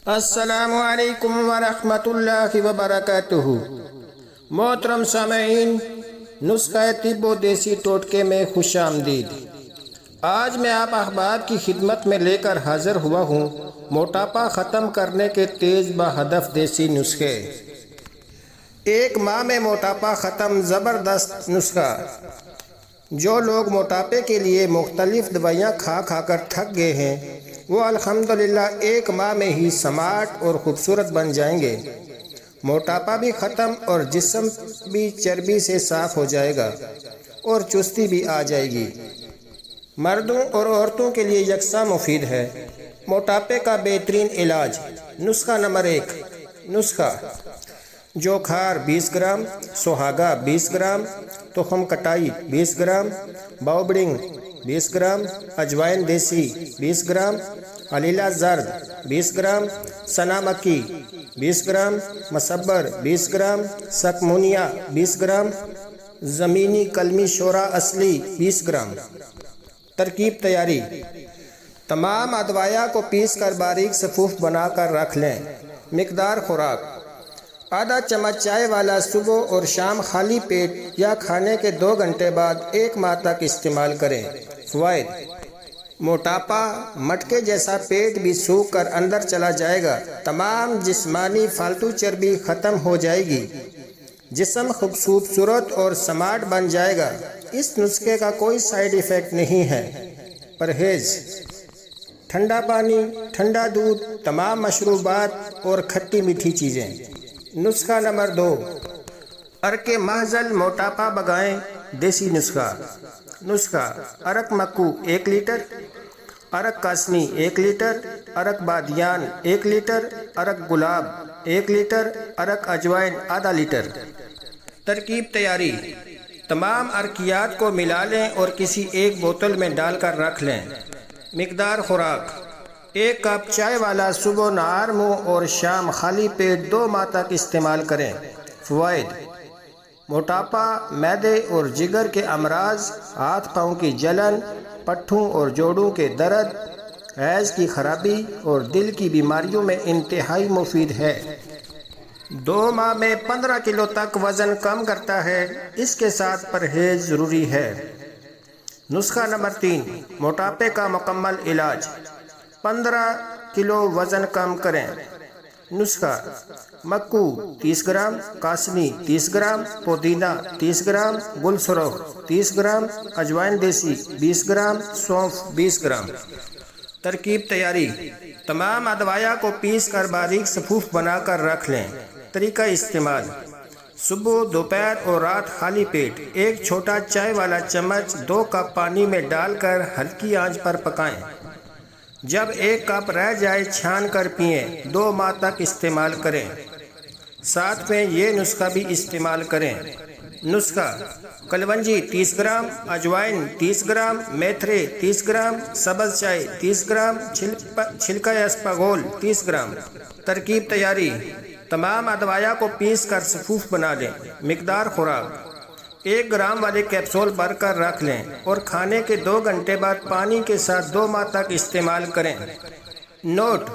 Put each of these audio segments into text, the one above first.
السلام علیکم ورحمۃ اللہ وبرکاتہ۔ محترم سامعین، نسخہ طب و دیسی ٹوٹکے میں خوش آمدید۔ آج میں آپ احباب کی خدمت میں لے کر حاضر ہوا ہوں موٹاپا ختم کرنے کے تیز بہدف دیسی نسخے۔ ایک ماہ میں موٹاپا ختم، زبردست نسخہ۔ جو لوگ موٹاپے کے لیے مختلف دوائیاں کھا کھا کر تھک گئے ہیں، وہ الحمدللہ ایک ماہ میں ہی سمارٹ اور خوبصورت بن جائیں گے۔ موٹاپا بھی ختم اور جسم بھی چربی سے صاف ہو جائے گا اور چستی بھی آ جائے گی۔ مردوں اور عورتوں کے لیے یکساں مفید ہے۔ موٹاپے کا بہترین علاج۔ نسخہ نمبر 1۔ نسخہ: جوکھار 20 گرام، سہاگا 20 گرام، تخم کٹائی 20 گرام، باؤبڑنگ 20 گرام، اجوائن دیسی 20 گرام، علیلہ زرد 20 گرام، سنا مکی 20 گرام، مصبر 20 گرام، سکمونیا 20 گرام، زمینی کلمی شورا اصلی 20 گرام۔ ترکیب تیاری: تمام ادویات کو پیس کر باریک صفوف بنا کر رکھ لیں۔ مقدار خوراک: آدھا چمچ چائے والا صبح اور شام خالی پیٹ یا کھانے کے 2 گھنٹے بعد 1 ماہ تک استعمال کریں۔ فوائد: موٹاپا مٹکے جیسا پیٹ بھی سوکھ کر اندر چلا جائے گا۔ تمام جسمانی فالتو چربی ختم ہو جائے گی۔ جسم خوبصورت اور سمارٹ بن جائے گا۔ اس نسخے کا کوئی سائیڈ ایفیکٹ نہیں ہے۔ پرہیز: ٹھنڈا پانی، ٹھنڈا دودھ، تمام مشروبات اور کھٹی میٹھی چیزیں۔ نسخہ نمبر 2۔ ارک محضل موٹاپا بگائیں دیسی نسخہ۔ نسخہ: ارک مکو 1 لیٹر، ارک کاسنی 1 لیٹر، ارک بادیان 1 لیٹر، ارک گلاب 1 لیٹر، ارک اجوائن آدھا لیٹر۔ ترکیب تیاری: تمام ارکیات کو ملا لیں اور کسی ایک بوتل میں ڈال کر رکھ لیں۔ مقدار خوراک: 1 کپ چائے والا صبح نہار منہ اور شام خالی پیٹ 2 ماہ تک استعمال کریں۔ فوائد: موٹاپا، معدے اور جگر کے امراض، ہاتھ پاؤں کی جلن، پٹھوں اور جوڑوں کے درد، حیض کی خرابی اور دل کی بیماریوں میں انتہائی مفید ہے۔ 2 ماہ میں 15 کلو تک وزن کم کرتا ہے۔ اس کے ساتھ پرہیز ضروری ہے۔ نسخہ نمبر 3۔ موٹاپے کا مکمل علاج۔ 15 کلو وزن کم کریں۔ نسخہ: مکو 30 گرام، کاسنی 30 گرام، پودینہ 30 گرام، گل سرخ 30 گرام، اجوائن دیسی 20 گرام، سونف 20 گرام۔ ترکیب تیاری: تمام ادویات کو پیس کر باریک صفوف بنا کر رکھ لیں۔ طریقہ استعمال: صبح، دوپہر اور رات خالی پیٹ 1 چھوٹا چائے والا چمچ 2 کپ پانی میں ڈال کر ہلکی آنچ پر پکائیں۔ جب 1 کپ رہ جائے چھان کر پئیں۔ 2 ماہ تک استعمال کریں۔ ساتھ میں یہ نسخہ بھی استعمال کریں۔ نسخہ: کلونجی 30 گرام، اجوائن 30 گرام، میتھرے 30 گرام، سبز چائے 30 گرام، چھلکا اسپاغول 30 گرام۔ ترکیب تیاری: تمام ادویات کو پیس کر صفوف بنا لیں۔ مقدار خوراک: 1 گرام والے کیپسول بھر کر رکھ لیں اور کھانے کے 2 گھنٹے بعد پانی کے ساتھ 2 ماہ تک استعمال کریں۔ نوٹ: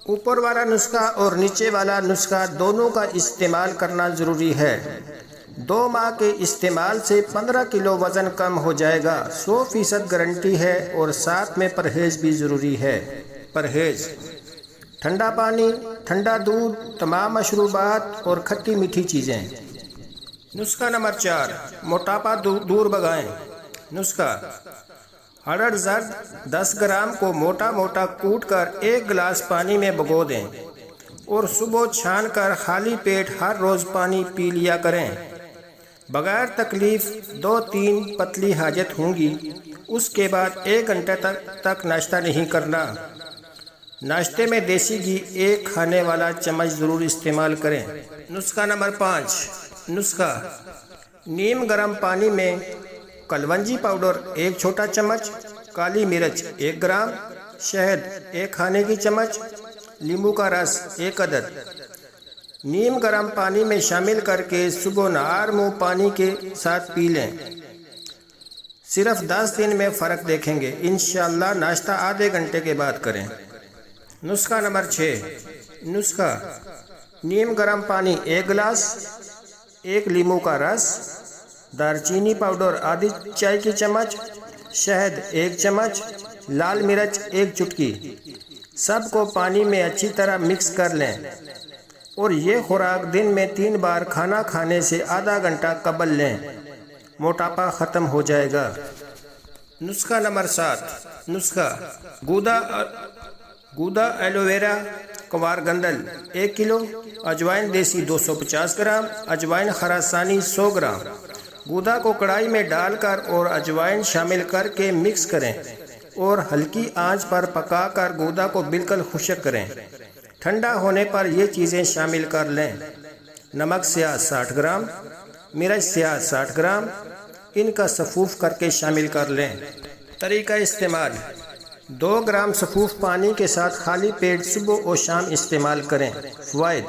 اوپر والا نسخہ اور نیچے والا نسخہ دونوں کا استعمال کرنا ضروری ہے۔ 2 ماہ کے استعمال سے 15 کلو وزن کم ہو جائے گا۔ 100% گارنٹی ہے اور ساتھ میں پرہیز بھی ضروری ہے۔ پرہیز: ٹھنڈا پانی، ٹھنڈا دودھ، تمام مشروبات اور کھٹی میٹھی چیزیں۔ نسخہ نمبر 4۔ موٹاپا دور بگائیں۔ نسخہ: ہرڑ زرد 10 گرام کو موٹا موٹا کوٹ کر 1 گلاس پانی میں بھگو دیں اور صبح چھان کر خالی پیٹ ہر روز پانی پی لیا کریں۔ بغیر تکلیف 2-3 پتلی حاجت ہوں گی۔ اس کے بعد 1 گھنٹے تک ناشتہ نہیں کرنا۔ ناشتے میں دیسی گھی 1 کھانے والا چمچ ضرور استعمال کریں۔ نسخہ نمبر 5۔ نسخہ: نیم گرم پانی میں کلونجی پاؤڈر 1 چھوٹا چمچ، کالی مرچ 1 گرام، شہد 1 کھانے کی چمچ، لیموں کا رس 1 عدد، نیم گرم پانی میں شامل کر کے صبح نہار منہ پانی کے ساتھ پی لیں۔ صرف 10 دن میں فرق دیکھیں گے۔ انشاءاللہ ناشتہ آدھے گھنٹے کے بعد کریں۔ نسخہ نمبر 6۔ نسخہ: نیم گرم پانی 1 گلاس، 1 لیموں کا رس، دارچینی پاؤڈر آدھی چائے کی چمچ، شہد 1 چمچ، لال مرچ 1 چٹکی۔ سب کو پانی میں اچھی طرح مکس کر لیں اور یہ خوراک دن میں 3 بار کھانا کھانے سے آدھا گھنٹہ قبل لیں، موٹاپا ختم ہو جائے گا۔ نسخہ نمبر 7۔ نسخہ: گودا ایلو ویرا کوار گندل 1 کلو، اجوائن دیسی 250 گرام، اجوائن خراسانی 100 گرام۔ گودا کو کڑھائی میں ڈال کر اور اجوائن شامل کر کے مکس کریں اور ہلکی آنچ پر پکا کر گودا کو بالکل خشک کریں۔ ٹھنڈا ہونے پر یہ چیزیں شامل کر لیں۔ نمک سیاہ 60 گرام، مرچ سیاہ 60 گرام، ان کا سفوف کر کے شامل کر لیں۔ طریقہ استعمال: 2 گرام سفوف پانی کے ساتھ خالی پیٹ صبح و شام استعمال کریں۔ فوائد: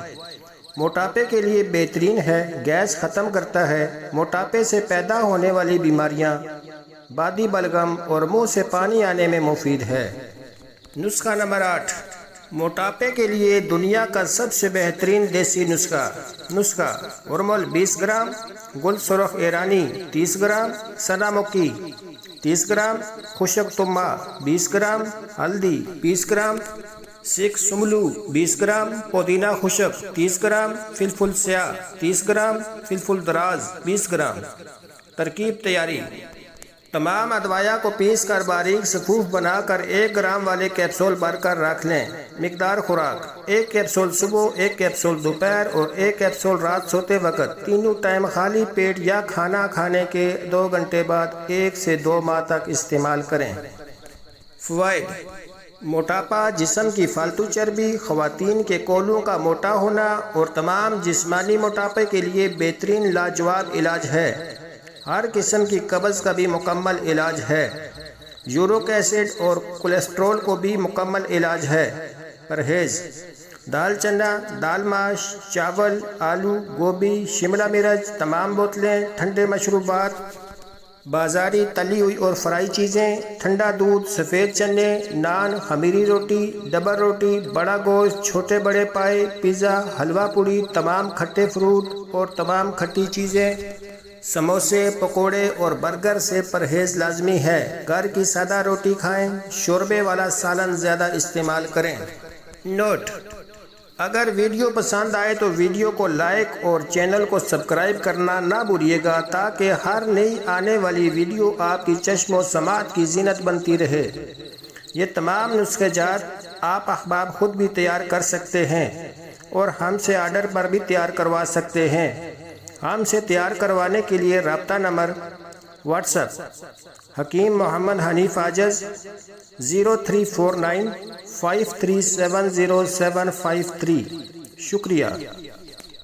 موٹاپے کے لیے بہترین ہے، گیس ختم کرتا ہے، موٹاپے سے پیدا ہونے والی بیماریاں، بادی بلغم اور منہ سے پانی آنے میں مفید ہے۔ نسخہ نمبر 8۔ موٹاپے کے لیے دنیا کا سب سے بہترین دیسی نسخہ۔ نسخہ: ورمل 20 گرام، گل سرخ ایرانی 30 گرام، سنا مکی 30 گرام، خشک تمہ 20 گرام، ہلدی 20 گرام، سکھ سملو 20 گرام، پودینہ خشک 30 گرام، فلفل سیاہ 30 گرام، فلفل دراز 20 گرام۔ ترکیب تیاری: تمام ادویہ کو پیس کر باریک سفوف بنا کر 1 گرام والے کیپسول بھر کر رکھ لیں۔ مقدار خوراک: 1 کیپسول صبح، 1 کیپسول دوپہر اور 1 کیپسول رات سوتے وقت، تینوں ٹائم خالی پیٹ یا کھانا کھانے کے 2 گھنٹے بعد 1 سے 2 ماہ تک استعمال کریں۔ فوائد: موٹاپا، جسم کی فالتو چربی، خواتین کے کولوں کا موٹا ہونا اور تمام جسمانی موٹاپے کے لیے بہترین لاجواب علاج ہے۔ ہر قسم کی قبض کا بھی مکمل علاج ہے۔ یورک ایسڈ اور کولیسٹرول کو بھی مکمل علاج ہے۔ پرہیز: دال چنا، دال ماش، چاول، آلو، گوبھی، شملہ مرچ، تمام بوتلیں، ٹھنڈے مشروبات، بازاری تلی ہوئی اور فرائی چیزیں، ٹھنڈا دودھ، سفید چنے، نان، خمیری روٹی، ڈبل روٹی، بڑا گوشت، چھوٹے بڑے پائے، پیزا، حلوہ پوڑی، تمام کھٹے فروٹ اور تمام کھٹی چیزیں، سموسے، پکوڑے اور برگر سے پرہیز لازمی ہے۔ گھر کی سادہ روٹی کھائیں، شوربے والا سالن زیادہ استعمال کریں۔ نوٹ: اگر ویڈیو پسند آئے تو ویڈیو کو لائک اور چینل کو سبسکرائب کرنا نہ بھولیے گا تاکہ ہر نئی آنے والی ویڈیو آپ کی چشم و سماعت کی زینت بنتی رہے۔ یہ تمام نسخے جات آپ احباب خود بھی تیار کر سکتے ہیں اور ہم سے آرڈر پر بھی تیار کروا سکتے ہیں۔ ہم سے تیار کروانے کے لیے رابطہ number: what's app Hakim Muhammad Hanif عاجز 0349 5370 753۔ شکریہ۔